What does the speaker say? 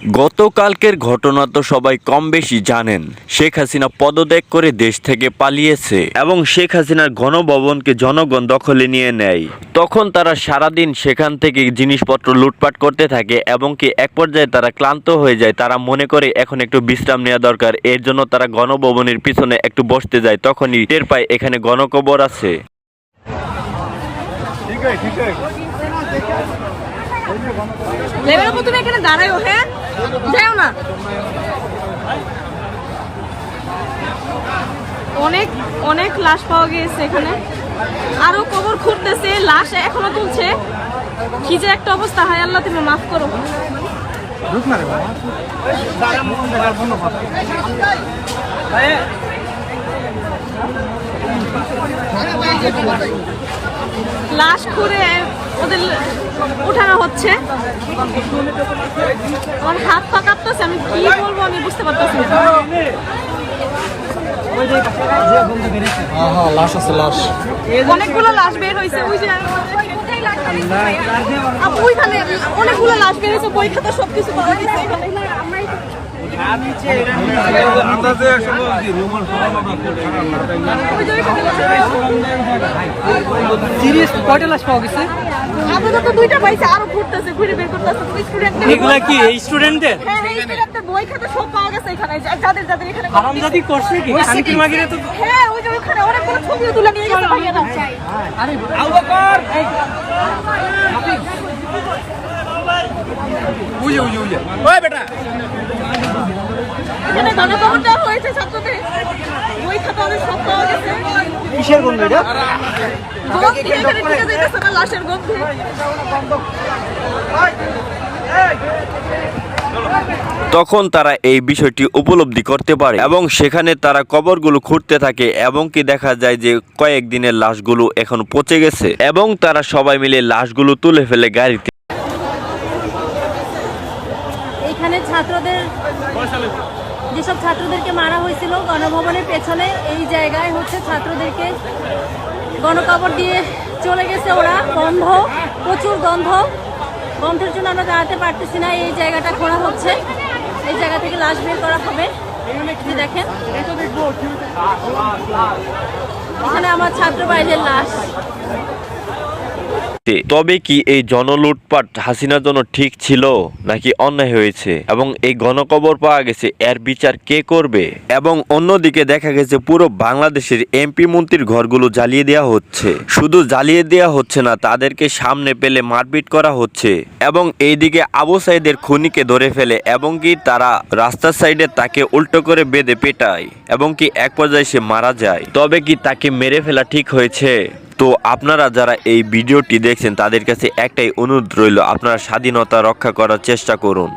গতকালকের ঘটনা তো সবাই কম বেশি জানেন। শেখ হাসিনা পদত্যাগ করে দেশ থেকে পালিয়েছে এবং শেখ হাসিনার গণভবনকে জনগণ দখলে নিয়ে নেয়। তখন তারা সারাদিন সেখান থেকে জিনিসপত্র লুটপাট করতে থাকে এবং কি এক পর্যায়ে তারা ক্লান্ত হয়ে যায়। তারা মনে করে এখন একটু বিশ্রাম নেওয়া দরকার, এর জন্য তারা গণভবনের পিছনে একটু বসতে যায়। তখনই টের পায় এখানে গণকবর আছে। তুমি এখানে দাঁড়াও, হ্যাঁ যাও না। অনেক অনেক লাশ পাওয়া গিয়েছে এখানে, আরো কবর খুঁড়তেছে, লাশ এখনো তুলছে। কি যে একটা অবস্থা, হায় আল্লাহ তুমি মাফ করো। লাশ খুঁড়ে ওদের উঠানো হচ্ছে। আমার হাত পা কাঁপতেছে, আমি কি বলবো আমি বুঝতে পারতেছি না। অনেকগুলো লাশ বের হয়েছে, ওই যে ওইখানে অনেকগুলো লাশ বের হয়েছে, বই খাতা সবকিছু পাওয়া গেছে এখানে। কয়টা লাশ পাওয়া গেছে? আপাতত দুইটা পাইছে, আরো ঘুরতেছে, ঘুরে বের করতেছে। এগুলা কি স্টুডেন্টদের? হ্যাঁ, স্টুডেন্টদের বই খাতা সব পাওয়া গেছে এখানে, যাদের যাদের এখানে হারামজাদি করছে কি? শান্তির মাগিরা তো হ্যাঁ, ওই যে ওখানে অনেকগুলো ছবিও তুলে নিয়ে গেছে ভাইয়েরা। আরে আবু বকর ওই বেটা এখানে গণকবর দেওয়া হয়েছে ছাত্রদের, বই খাতা ওদের সব পাওয়া গেছে। কিসের গন্ধ এটা? গন্ধ এখানে ঢুকে যাইতেছে না, লাশের গন্ধে। তখন তারা এই বিষয়টি উপলব্ধি করতে পারে এবং সেখানে তারা কবরগুলো খুঁড়তে থাকে এবং কি দেখা যায় যে কয়েকদিনের লাশগুলো এখন পচে গেছে এবং তারা সবাই মিলে লাশগুলো তুলে ফেলে গাড়িতে। এখানে ছাত্রদের, যেসব ছাত্রদেরকে মারা হয়েছিল গণভবনের পেছনে, এই জায়গায় হচ্ছে ছাত্রদেরকে গণকবর দিয়ে চলে গেছে ওরা। গন্ধ, প্রচুর গন্ধের জন্য আমরা দাঁড়াতে পারতেছি না। এই জায়গাটা খোঁড়া হচ্ছে, এই জায়গা থেকে লাশ বের করা হবে। দেখেন এখানে আমার ছাত্র ভাইদের লাশ। তবে কি এই জনলুটপাট হাসিনার জন্য ঠিক ছিল নাকি অন্যায় হয়েছে এবং এই গণকবর পাওয়া গেছে, এর বিচার কে করবে? এবং অন্যদিকে দেখা গেছে পুরো বাংলাদেশের এমপি মন্ত্রীর ঘরগুলো জ্বালিয়ে দেওয়া হচ্ছে। শুধু জ্বালিয়ে দেওয়া হচ্ছে না, তাদেরকে সামনে পেলে মারপিট করা হচ্ছে এবং এইদিকে আবু সাইদের খুনিকে ধরে ফেলে এবং কি তারা রাস্তার সাইডে তাকে উল্টো করে বেঁধে পেটায় এবং কি এক পর্যায়ে সে মারা যায়। তবে কি তাকে মেরে ফেলা ঠিক হয়েছে? তো আপনারা যারা এই ভিডিওটি দেখছেন তাদের কাছে একটাই অনুরোধ রইল, আপনারা স্বাধীনতা রক্ষা করার চেষ্টা করুন।